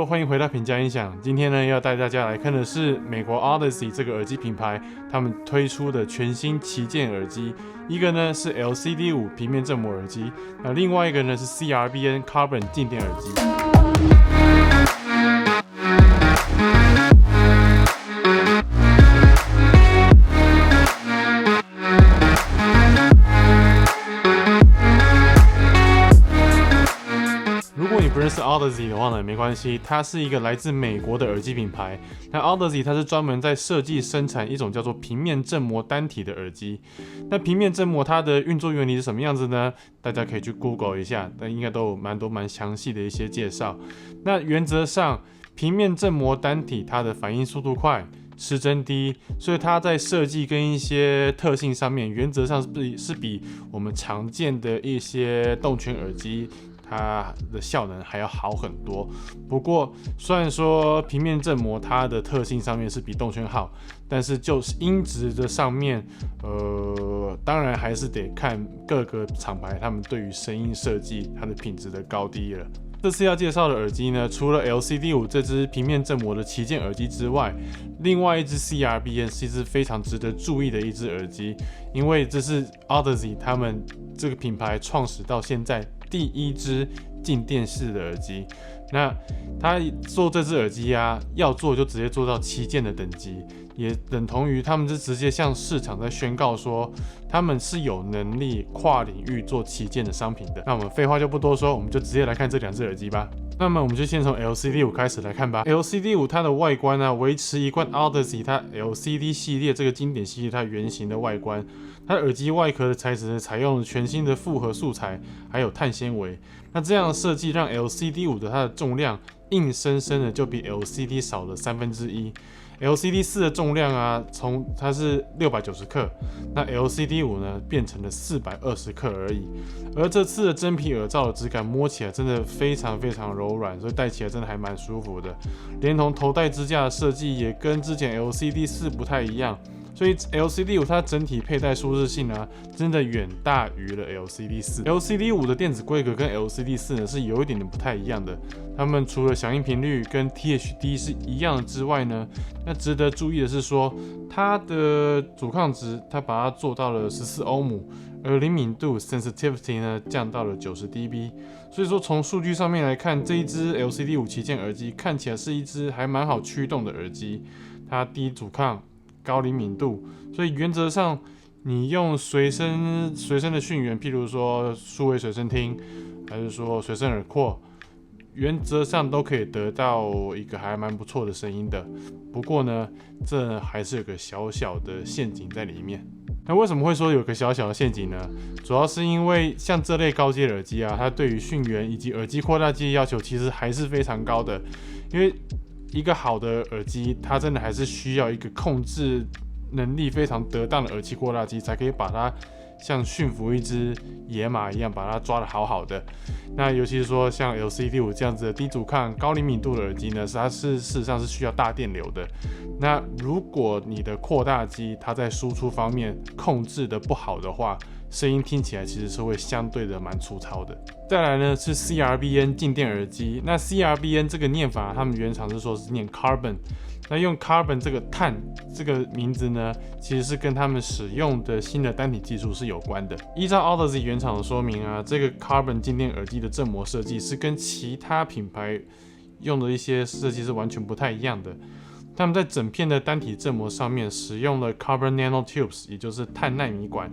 欢迎回到品家音响。今天呢，要带大家来看的是美国 Odyssey 这个耳机品牌，他们推出的全新旗舰耳机。一个呢是 LCD5 平面振膜耳机，那另外一个呢是 CRBN Carbon 静电耳机。不认识 Odyssey 的话呢，没关系，它是一个来自美国的耳机品牌。那 Odyssey 它是专门在设计生产一种叫做平面振膜单体的耳机。那平面振膜它的运作原理是什么样子呢？大家可以去 Google 一下，但应该都有蛮详细的一些介绍。那原则上，平面振膜单体它的反应速度快，失真低，所以它在设计跟一些特性上面，原则上是比我们常见的一些动圈耳机它的效能还要好很多。不过，虽然说平面振膜它的特性上面是比动圈好，但是就是音质的上面，当然还是得看各个厂牌他们对于声音设计它的品质的高低了。这次要介绍的耳机呢，除了 LCD5 这支平面振膜的旗舰耳机之外，另外一支 CRBN 是一支非常值得注意的一支耳机，因为这是 Odyssey 他们这个品牌创始到现在第一支静电式的耳机。那他做这支耳机啊，要做就直接做到旗舰的等级，也等同于他们是直接向市场在宣告说，他们是有能力跨领域做旗舰的商品的。那我们废话就不多说，我们就直接来看这两支耳机吧。那么我们就先从 LCD5 开始来看吧。LCD5 它的外观呢，维持一贯 Odyssey 它 LCD 系列这个经典系列它原型的外观。它的耳机外壳的材质呢，采用了全新的复合素材，还有碳纤维。那这样的设计让 LCD5 的它的重量硬生生的就比 LCD 少了1/3。LCD 4的重量啊，从它是690克，那 LCD 5呢变成了420克而已。而这次的真皮耳罩的质感摸起来真的非常柔软，所以戴起来真的还蛮舒服的。连同头戴支架的设计也跟之前 LCD 4不太一样。所以 LCD 5它整体佩戴舒适性啊，真的远大于了 LCD 4。LCD 5的电子规格跟 LCD 4呢是有一点点不太一样的。它们除了响应频率跟 THD 是一样的之外呢，那值得注意的是说，它的阻抗值它把它做到了14欧姆，而灵敏度 sensitivity 呢降到了90 dB。所以说从数据上面来看，这一支 LCD 5旗舰耳机看起来是一支还蛮好驱动的耳机，它低阻抗，高灵敏度，所以原则上你用随身的讯源，譬如说数位随身听，还是说随身耳廓，原则上都可以得到一个还蛮不错的声音的。不过呢，这还是有个小小的陷阱在里面。那为什么会说有个小小的陷阱呢？主要是因为像这类高阶耳机啊，它对于讯源以及耳机扩大器的要求其实还是非常高的，因为一个好的耳机，它真的还是需要一个控制能力非常得当的耳机扩大机，才可以把它像驯服一只野马一样，把它抓得好好的。那尤其是说像 LCD5 这样子的低阻抗、高灵敏度的耳机呢，它是事实上是需要大电流的。那如果你的扩大机它在输出方面控制的不好的话，声音听起来其实是会相对的蛮粗糙的。再来呢是 CRBN 静电耳机，那 CRBN 这个念法，他们原厂是说是念 Carbon， 那用 Carbon 这个碳这个名字呢，其实是跟他们使用的新的单体技术是有关的。依照 Odyssey 原厂的说明啊，这个 Carbon 静电耳机的振膜设计是跟其他品牌用的一些设计是完全不太一样的。他们在整片的单体振膜上面使用了 Carbon Nanotubes， 也就是碳奈米管。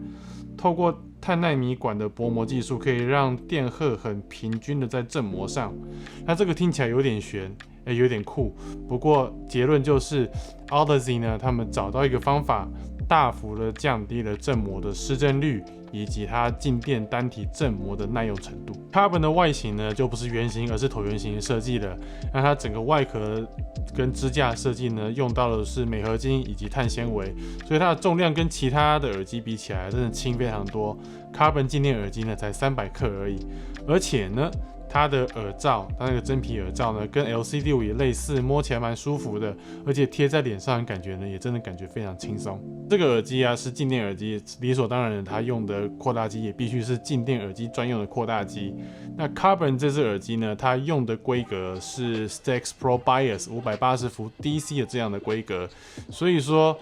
透过碳奈米管的薄膜技术，可以让电荷很平均的在振膜上。那这个听起来有点悬，有点酷。不过结论就是 ，Odyssey 呢，他们找到一个方法，大幅的降低了振膜的失真率，以及它静电单体振膜的耐用程度。Carbon 的外形呢，就不是圆形，而是椭圆形设计的。那它整个外壳跟支架设计呢，用到的是镁合金以及碳纤维，所以它的重量跟其他的耳机比起来，真的轻非常多。Carbon 静电耳机呢，才300克而已，而且呢，它的耳罩，它那个真皮耳罩呢，跟 LCD5 也类似，摸起来蛮舒服的，而且贴在脸上的感觉呢，也真的感觉非常轻松。这个耳机啊是静电耳机，理所当然的，它用的扩大机也必须是静电耳机专用的扩大机。那 Carbon 这只耳机呢，它用的规格是 Stax Pro Bias 580伏 DC 的这样的规格，所以说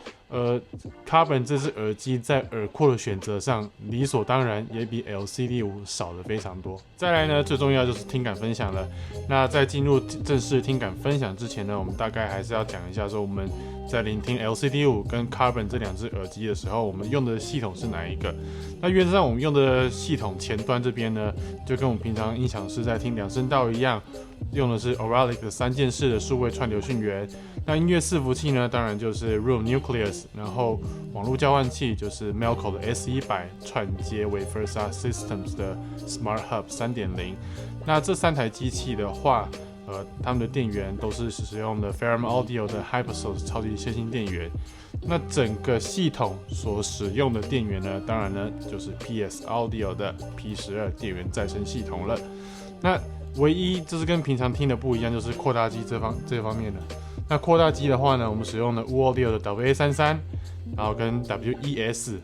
Carbon 这只耳机在耳廓的选择上，理所当然也比 LCD5 少了非常多。再来呢，最重要就是听感分享了。那在进入正式听感分享之前呢，我们大概还是要讲一下说我们在聆听 LCD5 跟 Carbon 这两只耳机的时候，我们用的系统是哪一个？那原则上我们用的系统前端这边呢，就跟我们平常音响师在听两声道一样，用的是 Auralic 的3键式的数位串流讯源。那音乐伺服器呢，当然就是 Room Nucleus， 然后网络交换器就是 Melco 的 S100 串接为 Versa Systems 的 Smart Hub 3.0。那这3台机器的话，他们的电源都是使用的 Ferrum Audio 的 Hypersource 超级线性电源。那整个系统所使用的电源呢，当然呢就是 PS Audio 的 P12 电源再生系统了。那唯一就是跟平常听的不一样，就是扩大机这方面的。那扩大机的话呢，我们使用的 Woo Audio 的 WA33， 然后跟 WES。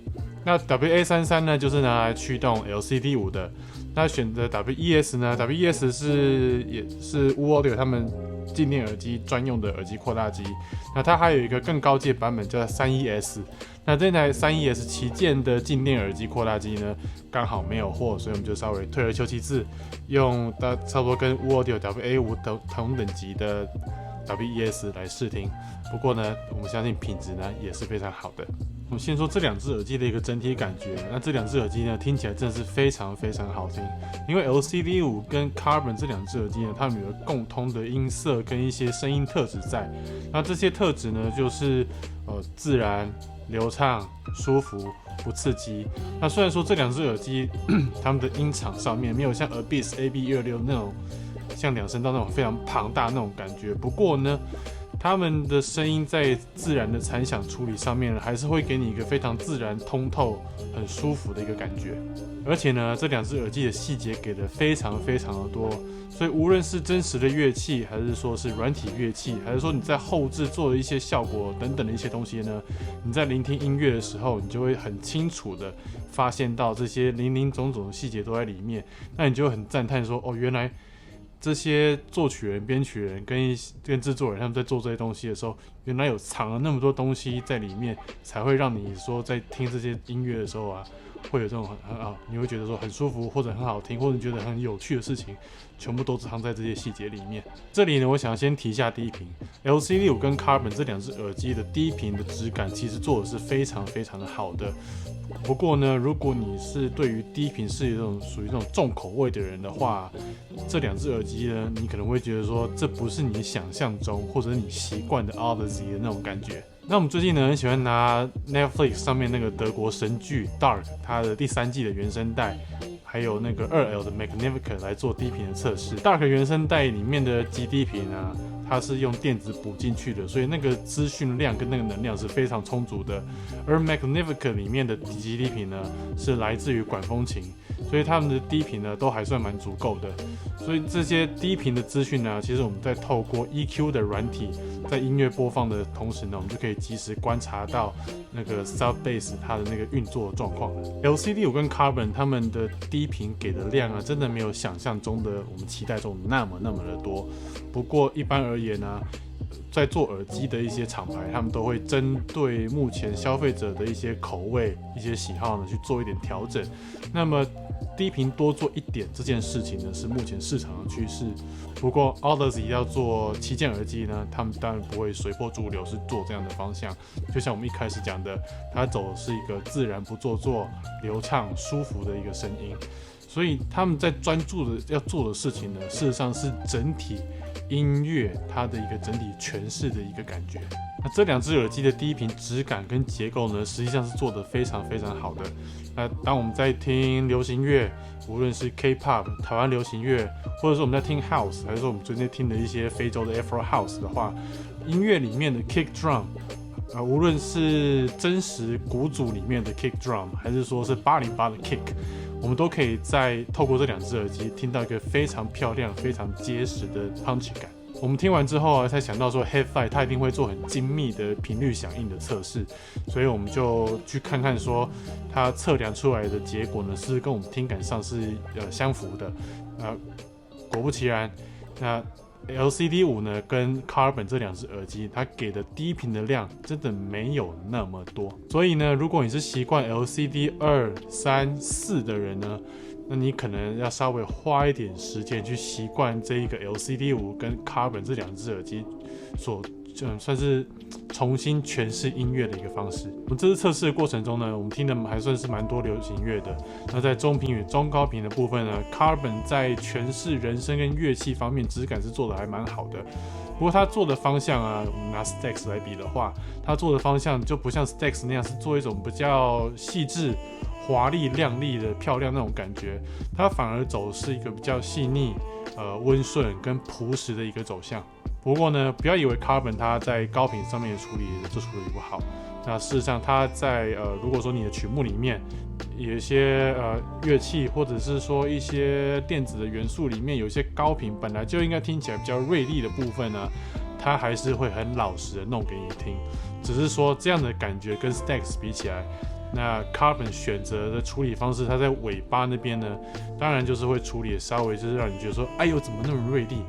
那 WA33 呢，就是拿来驱动 LCD5 的。那选择 WES 呢 ，WES 也是 Woo Audio 他们静电耳机专用的耳机扩大机。那它还有一个更高阶版本叫 3ES。那这台 3ES 旗舰的静电耳机扩大机呢，刚好没有货，所以我们就稍微退而求其次，用差不多跟 Woo Audio WA5 同等级的 WES 来试听。不过呢，我们相信品质呢也是非常好的。我们先说这两只耳机的一个整体感觉。那这两只耳机呢，听起来真的是非常非常好听。因为 LCD5 跟 Carbon 这两只耳机呢，它们有共通的音色跟一些声音特质在。那这些特质呢，就是自然、流畅、舒服、不刺激。那虽然说这两只耳机它们的音场上面没有像 Abyss AB26 那种像两声道那种非常庞大那种感觉，不过呢，他们的声音在自然的残响处理上面，还是会给你一个非常自然、通透、很舒服的一个感觉。而且呢，这两只耳机的细节给的非常非常的多，所以无论是真实的乐器，还是说是软体乐器，还是说你在后制做的一些效果等等的一些东西呢，你在聆听音乐的时候，你就会很清楚的发现到这些林林总总的细节都在里面。那你就会很赞叹说，哦，原来这些作曲人、编曲人跟制作人他们在做这些东西的时候，原来有藏了那么多东西在里面，才会让你说在听这些音乐的时候啊，会有这种你会觉得说很舒服，或者很好听，或者觉得很有趣的事情，全部都藏在这些细节里面。这里呢，我想先提一下低频 ，LCD5 跟 Carbon 这两只耳机的低频的质感，其实做的是非常非常的好的。不过呢，如果你是对于低频是属于这种重口味的人的话，这两只耳机呢，你可能会觉得说这不是你想象中或者你习惯的 Audeze 的那种感觉。那我们最近呢，很喜欢拿 Netflix 上面那个德国神剧 Dark 它的第3季的原声带，还有那个2L 的 Magnificat 来做低频的测试。Dark 原声带里面的极低频啊，它是用电子补进去的，所以那个资讯量跟那个能量是非常充足的。而 Magnificat 里面的极低频呢，是来自于管风琴，所以他们的低频呢都还算蛮足够的。所以这些低频的资讯呢，其实我们在透过 EQ 的软体，在音乐播放的同时呢，我们就可以及时观察到那个 Sub Bass 它的那个运作状况了。LCD5 跟 Carbon 他们的低频给的量啊，真的没有想象中的我们期待中那么的多。不过一般而言呢，在做耳机的一些厂牌，他们都会针对目前消费者的一些口味、一些喜好呢，去做一点调整。那么低频多做一点这件事情呢，是目前市场的趋势。不过 Audeze 要做旗舰耳机呢，他们当然不会随波逐流，是做这样的方向。就像我们一开始讲的，它走的是一个自然不做作、流畅舒服的一个声音。所以他们在专注的要做的事情呢，事实上是整体音乐它的一个整体诠释的一个感觉。那这两只耳机的低频质感跟结构呢，实际上是做得非常非常好的。那当我们在听流行乐，无论是 K-pop 台湾流行乐，或者说我们在听 House， 还是说我们最近听的一些非洲的 Afro House 的话，音乐里面的 Kick Drum，无论是真实鼓组里面的 Kick Drum， 还是说是808的 Kick，我们都可以透过这2只耳机听到一个非常漂亮、非常结实的 punch 感。我们听完之后才想到说 Hi-Fi 它一定会做很精密的频率响应的测试，所以我们就去看看说它测量出来的结果呢是跟我们听感上是相符的。果不其然，那 LCD5 呢跟 Carbon 这2只耳机，它给的低频的量真的没有那么多。所以呢，如果你是习惯 LCD 2、3、4的人呢，那你可能要稍微花一点时间去习惯这一个 LCD5 跟 Carbon 这2只耳机算是重新诠释音乐的一个方式。我们这次测试的过程中呢，我们听的还算是蛮多流行乐的。那在中频与中高频的部分呢 ，Carbon 在诠释人声跟乐器方面质感是做的还蛮好的。不过它做的方向啊，我们拿 Stax 来比的话，它做的方向就不像 Stax 那样是做一种比较细致、华丽、亮丽的漂亮那种感觉，它反而走是一个比较细腻、温顺跟朴实的一个走向。不过呢，不要以为 Carbon 它在高频上面的处理不好。那事实上，它在如果说你的曲目里面有一些乐器，或者是说一些电子的元素里面有一些高频，本来就应该听起来比较锐利的部分呢，它还是会很老实的弄给你听。只是说这样的感觉跟 Stax 比起来，那 Carbon 选择的处理方式，它在尾巴那边呢，当然就是会处理的稍微就是让你觉得说，哎呦怎么那么锐利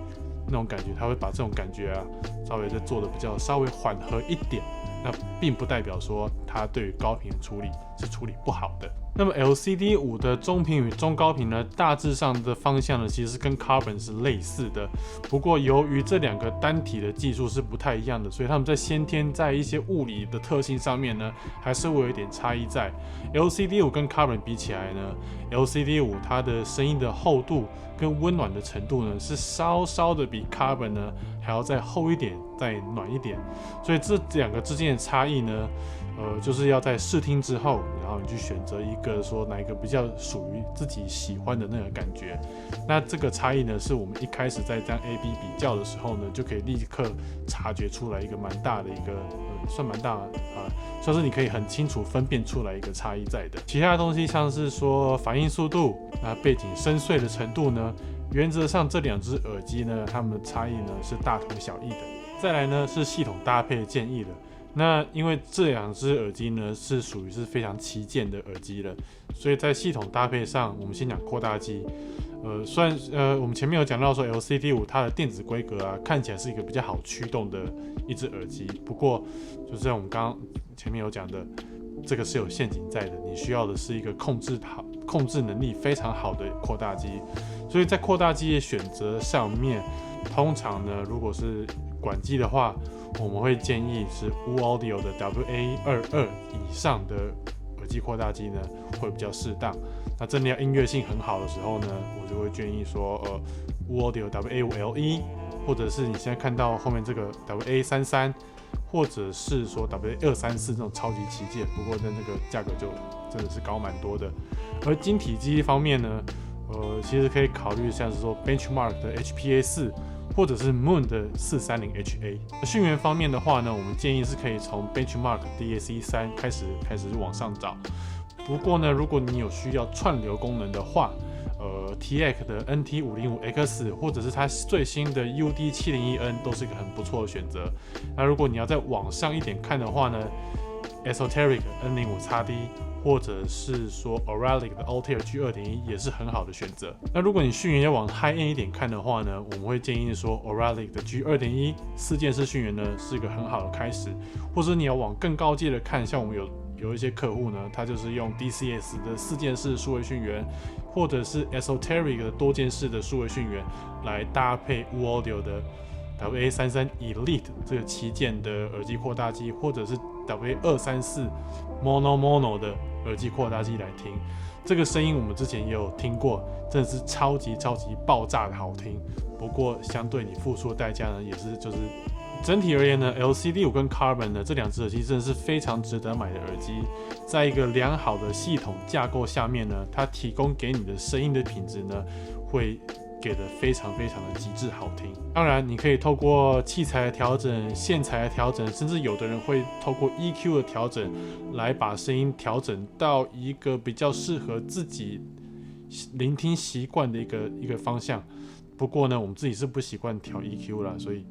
那种感觉，它会把这种感觉啊稍微再做的比较稍微缓和一点。那并不代表说它对于高频的处理是处理不好的。那么 LCD5 的中频与中高频呢，大致上的方向呢，其实跟 Carbon 是类似的。不过由于这2个单体的技术是不太一样的，所以他们在先天在一些物理的特性上面呢，还是会有一点差异在。LCD5 跟 Carbon 比起来呢 ，LCD5 它的声音的厚度跟温暖的程度呢，是稍稍的比 Carbon 呢还要再厚一点，再暖一点。所以这2个之间的差异呢，就是要在试听之后，然后你去选择一个说哪一个比较属于自己喜欢的那个感觉。那这个差异呢，是我们一开始在这样 A/B 比较的时候呢，就可以立刻察觉出来一个蛮大的一个，算蛮大算是你可以很清楚分辨出来一个差异在的。其他的东西像是说反应速度，背景深邃的程度呢，原则上这2只耳机呢，它们的差异呢是大同小异的。再来呢是系统搭配建议的。那因为这2只耳机呢是属于是非常旗舰的耳机了，所以在系统搭配上，我们先讲扩大机。虽然我们前面有讲到说 LCD5 它的电子规格啊，看起来是一个比较好驱动的一只耳机，不过就像我们刚刚前面有讲的，这个是有陷阱在的，你需要的是一个控制能力非常好的扩大机。所以在扩大机的选择上面，通常呢，如果是管机的话，我们会建议是 Audio 的 WA22 以上的耳机扩大机呢，会比较适当。那真的要音乐性很好的时候呢，我就会建议说Audio WA5LE， 或者是你现在看到后面这个 WA33， 或者是说 WA234 这种超级旗舰，不过那个价格就真的是高蛮多的。而晶体机方面呢，其实可以考虑像是说 Benchmark 的 HPA4，或者是 Moon 的 430HA。讯源方面的话呢，我们建议是可以从 Benchmark DAC3 开始往上找。不过呢，如果你有需要串流功能的话，TX 的 NT505X 或者是它最新的 UD701N 都是一个很不错的选择。那如果你要再往上一点看的话呢，Esoteric N05XD，或者是说 Auralic 的 Altair G2.1 也是很好的选择。那如果你讯源要往 High End 一点看的话呢，我们会建议说 Auralic 的 G2.1 4键式讯源呢是一个很好的开始，或者你要往更高阶的看，像我们有一些客户呢，他就是用 DCS 的4键式数位讯源，或者是 Esoteric 的多键式的数位讯源来搭配 Audio 的 WA33 Elite 这个旗舰的耳机扩大机，或者是 WA234 Mono 的耳机扩大机来听。这个声音我们之前也有听过，真的是超级爆炸的好听。不过相对你付出的代价呢，也是就是整体而言呢 ，LCD5 跟 Carbon 呢这2只耳机真的是非常值得买的耳机。在一个良好的系统架构下面呢，它提供给你的声音的品质呢，会给的非常的极致好听。当然，你可以透过器材的调整、线材的调整，甚至有的人会透过 EQ 的调整，来把声音调整到一个比较适合自己聆听习惯的一个方向。不过呢，我们自己是不习惯调 EQ 啦，所以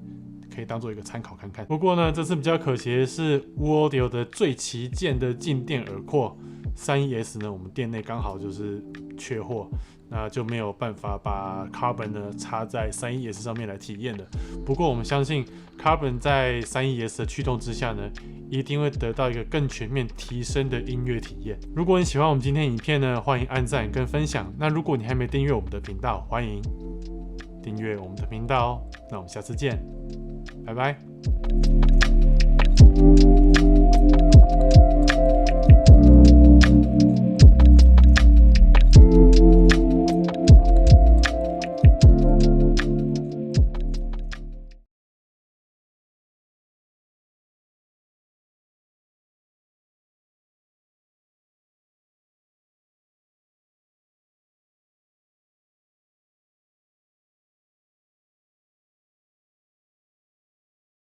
可以当做一个参考看看。不过呢，这次比较可惜的是 Woo Audio 的最旗舰的静电耳廓31S 呢，我们店内刚好就是缺货，那就没有办法把 Carbon 呢插在31S 上面来体验的。不过我们相信 Carbon 在31S 的驱动之下呢，一定会得到一个更全面提升的音乐体验。如果你喜欢我们今天影片呢，欢迎按赞跟分享。那如果你还没订阅我们的频道，欢迎订阅我们的频道哦。那我们下次见，拜拜。